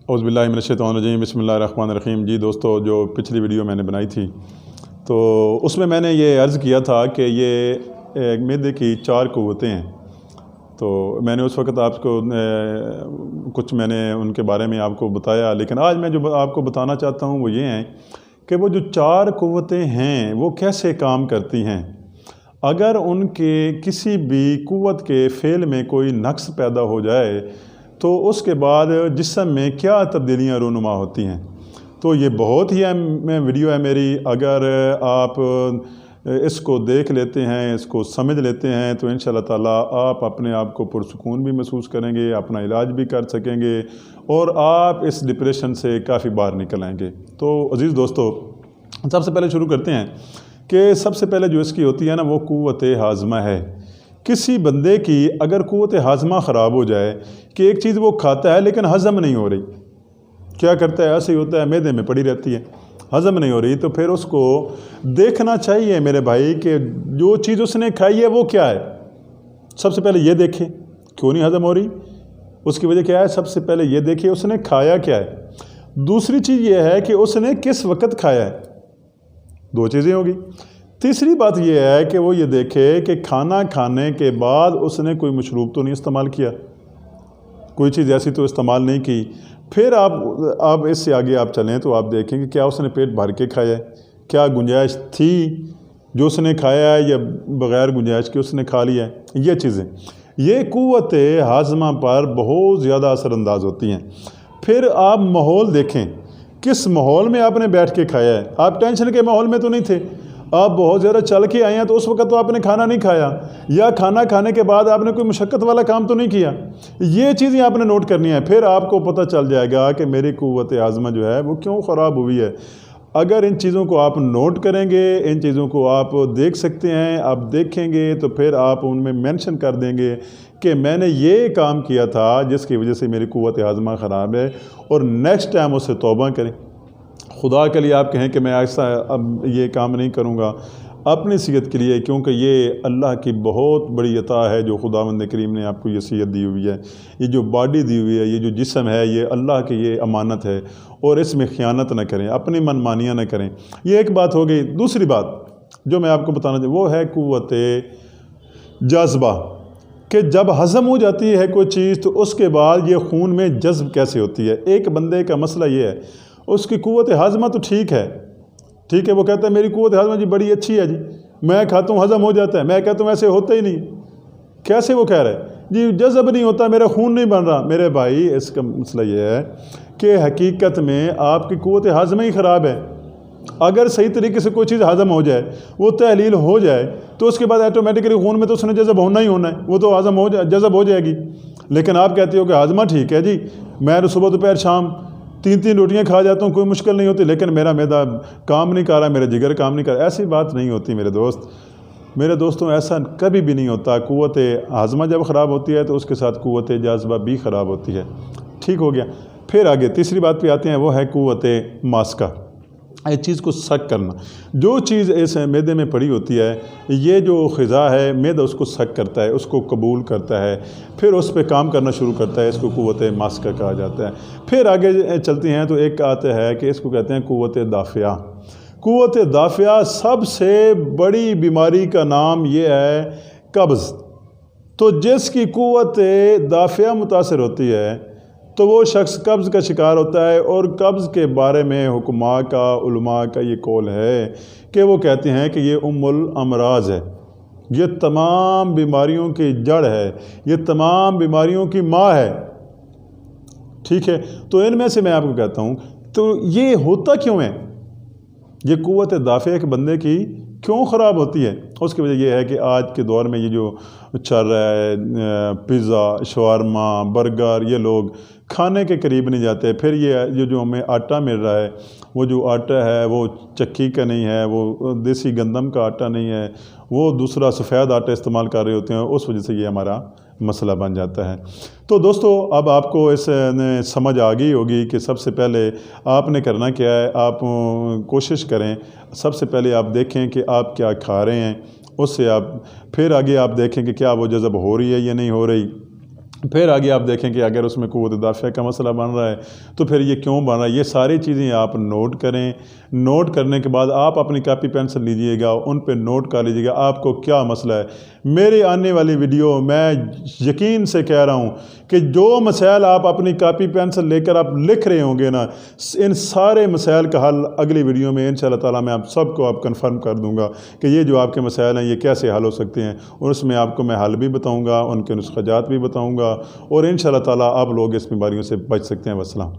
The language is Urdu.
اعوذ باللہ من الشیطان الرجیم بسم اللہ الرحمن الرحیم۔ جی دوستو، جو پچھلی ویڈیو میں نے بنائی تھی تو اس میں نے یہ عرض کیا تھا کہ یہ معدے کی 4 قوتیں ہیں۔ تو میں نے اس وقت آپ کو کچھ ان کے بارے میں آپ کو بتایا، لیکن آج میں جو آپ کو بتانا چاہتا ہوں وہ یہ ہیں کہ وہ جو 4 قوتیں ہیں وہ کیسے کام کرتی ہیں۔ اگر ان کے کسی بھی قوت کے فعل میں کوئی نقص پیدا ہو جائے تو اس کے بعد جسم میں کیا تبدیلیاں رونما ہوتی ہیں۔ تو یہ بہت ہی ویڈیو ہے میری، اگر آپ اس کو دیکھ لیتے ہیں، اس کو سمجھ لیتے ہیں تو انشاءاللہ تعالیٰ آپ اپنے آپ کو پرسکون بھی محسوس کریں گے، اپنا علاج بھی کر سکیں گے اور آپ اس ڈپریشن سے کافی باہر نکل آئیں گے۔ تو عزیز دوستو، سب سے پہلے شروع کرتے ہیں کہ سب سے پہلے جو اس کی ہوتی ہے نا وہ قوت ہاضمہ ہے۔ کسی بندے کی اگر قوت ہاضمہ خراب ہو جائے کہ ایک چیز وہ کھاتا ہے لیکن ہضم نہیں ہو رہی، کیا کرتا ہے؟ ایسے ہی ہوتا ہے، معدے میں پڑی رہتی ہے، ہضم نہیں ہو رہی، تو پھر اس کو دیکھنا چاہیے میرے بھائی کہ جو چیز اس نے کھائی ہے وہ کیا ہے۔ سب سے پہلے یہ دیکھیں کیوں نہیں ہضم ہو رہی، اس کی وجہ کیا ہے۔ سب سے پہلے یہ دیکھیں اس نے کھایا کیا ہے۔ دوسری چیز یہ ہے کہ اس نے کس وقت کھایا ہے، 2 چیزیں ہوگی۔ تیسری بات یہ ہے کہ وہ یہ دیکھے کہ کھانا کھانے کے بعد اس نے کوئی مشروب تو نہیں استعمال کیا، کوئی چیز ایسی تو استعمال نہیں کی۔ پھر آپ اس سے آگے آپ چلیں تو آپ دیکھیں کہ کیا اس نے پیٹ بھر کے کھایا ہے، کیا گنجائش تھی جو اس نے کھایا ہے یا بغیر گنجائش کے اس نے کھا لیا ہے۔ یہ چیزیں یہ قوت ہاضمہ پر بہت زیادہ اثر انداز ہوتی ہیں۔ پھر آپ ماحول دیکھیں، کس ماحول میں آپ نے بیٹھ کے کھایا ہے۔ آپ ٹینشن کے ماحول میں تو نہیں تھے، آپ بہت زیادہ چل کے آئے ہیں تو اس وقت تو آپ نے کھانا نہیں کھایا، یا کھانا کھانے کے بعد آپ نے کوئی مشقت والا کام تو نہیں کیا۔ یہ چیزیں آپ نے نوٹ کرنی ہے، پھر آپ کو پتہ چل جائے گا کہ میری قوت ہاضمہ جو ہے وہ کیوں خراب ہوئی ہے۔ اگر ان چیزوں کو آپ نوٹ کریں گے، ان چیزوں کو آپ دیکھ سکتے ہیں، آپ دیکھیں گے تو پھر آپ ان میں مینشن کر دیں گے کہ میں نے یہ کام کیا تھا جس کی وجہ سے میری قوت ہاضمہ خراب ہے، اور نیکسٹ ٹائم اس سے توبہ کریں۔ خدا کے لیے آپ کہیں کہ میں ایسا اب یہ کام نہیں کروں گا اپنی صحت کے لیے، کیونکہ یہ اللہ کی بہت بڑی عطا ہے جو خداوند کریم نے آپ کو یہ صحت دی ہوئی ہے، یہ جو باڈی دی ہوئی ہے، یہ جو جسم ہے، یہ اللہ کی یہ امانت ہے، اور اس میں خیانت نہ کریں، اپنی من مانیاں نہ کریں۔ یہ ایک بات ہو گئی۔ دوسری بات جو میں آپ کو بتانا چاہوں وہ ہے قوت جاذبہ، کہ جب ہضم ہو جاتی ہے کوئی چیز تو اس کے بعد یہ خون میں جذب کیسے ہوتی ہے۔ ایک بندے کا مسئلہ یہ ہے، اس کی قوت ہاضمہ تو ٹھیک ہے، وہ کہتا ہے میری قوت ہاضمہ جی بڑی اچھی ہے، جی میں کھاتا ہوں ہضم ہو جاتا ہے، میں کہتا ہوں ایسے ہوتا ہی نہیں۔ کیسے وہ کہہ رہا ہے جی جذب نہیں ہوتا، میرا خون نہیں بن رہا۔ میرے بھائی اس کا مسئلہ یہ ہے کہ حقیقت میں آپ کی قوت ہاضمہ ہی خراب ہے۔ اگر صحیح طریقے سے کوئی چیز ہضم ہو جائے، وہ تحلیل ہو جائے، تو اس کے بعد آٹومیٹکلی خون میں تو اس نے جذب ہونا ہی ہونا ہے، وہ تو جذب ہو جائے گی۔ لیکن آپ کہتے ہو کہ ہاضمہ ٹھیک ہے جی، میں صبح دوپہر شام 3 روٹیاں کھا جاتا ہوں، کوئی مشکل نہیں ہوتی، لیکن میرا معدہ کام نہیں کر رہا، میرا جگر کام نہیں کر رہا۔ ایسی بات نہیں ہوتی میرے دوستوں، ایسا کبھی بھی نہیں ہوتا۔ قوت ہاضمہ جب خراب ہوتی ہے تو اس کے ساتھ قوت جاذبہ بھی خراب ہوتی ہے۔ ٹھیک ہو گیا۔ پھر آگے تیسری بات پہ آتے ہیں، وہ ہے قوت ماسکہ، ایک چیز کو سک کرنا۔ جو چیز اس معدے میں پڑی ہوتی ہے، یہ جو غذا ہے معدہ اس کو سک کرتا ہے، اس کو قبول کرتا ہے، پھر اس پہ کام کرنا شروع کرتا ہے۔ اس کو قوت ماسکہ کہا جاتا ہے۔ پھر آگے چلتے ہیں تو ایک آتا ہے کہ اس کو کہتے ہیں قوت دافعہ۔ قوت دافعہ، سب سے بڑی بیماری کا نام یہ ہے قبض۔ تو جس کی قوت دافعہ متاثر ہوتی ہے تو وہ شخص قبض کا شکار ہوتا ہے، اور قبض کے بارے میں حکماء کا، علماء کا یہ قول ہے کہ وہ کہتے ہیں کہ یہ ام الامراض ہے، یہ تمام بیماریوں کی جڑ ہے، یہ تمام بیماریوں کی ماں ہے۔ ٹھیک ہے، تو ان میں سے میں آپ کو کہتا ہوں تو یہ ہوتا کیوں ہے، یہ قوت دافعہ ایک بندے کی کیوں خراب ہوتی ہے؟ اس کی وجہ یہ ہے کہ آج کے دور میں یہ جو چل رہا ہے پیزا، شاورما، برگر، یہ لوگ کھانے کے قریب نہیں جاتے۔ پھر یہ جو ہمیں آٹا مل رہا ہے، وہ جو آٹا ہے وہ چکی کا نہیں ہے، وہ دیسی گندم کا آٹا نہیں ہے، وہ دوسرا سفید آٹا استعمال کر رہے ہوتے ہیں، اس وجہ سے یہ ہمارا مسئلہ بن جاتا ہے۔ تو دوستو، اب آپ کو اس سمجھ آ گئی ہوگی کہ سب سے پہلے آپ نے کرنا کیا ہے۔ آپ کوشش کریں، سب سے پہلے آپ دیکھیں کہ آپ کیا کھا رہے ہیں، اس سے آپ پھر آگے آپ دیکھیں کہ کیا وہ جذب ہو رہی ہے یا نہیں ہو رہی۔ پھر آگے آپ دیکھیں کہ اگر اس میں قوت دافعہ کا مسئلہ بن رہا ہے تو پھر یہ کیوں بن رہا ہے، یہ ساری چیزیں آپ نوٹ کریں۔ نوٹ کرنے کے بعد آپ اپنی کاپی پینسل لیجئے گا، ان پہ نوٹ کر لیجئے گا آپ کو کیا مسئلہ ہے۔ میرے آنے والی ویڈیو میں یقین سے کہہ رہا ہوں کہ جو مسائل آپ اپنی کاپی پینسل لے کر آپ لکھ رہے ہوں گے نا، ان سارے مسائل کا حل اگلی ویڈیو میں انشاءاللہ تعالیٰ میں آپ سب کو کنفرم کر دوں گا کہ یہ جو آپ کے مسائل ہیں یہ کیسے حل ہو سکتے ہیں، اور اس میں آپ کو میں حل بھی بتاؤں گا، ان کے نسخہ جات بھی بتاؤں گا، اور انشاءاللہ تعالیٰ آپ لوگ اس بیماریوں سے بچ سکتے ہیں۔ والسلام۔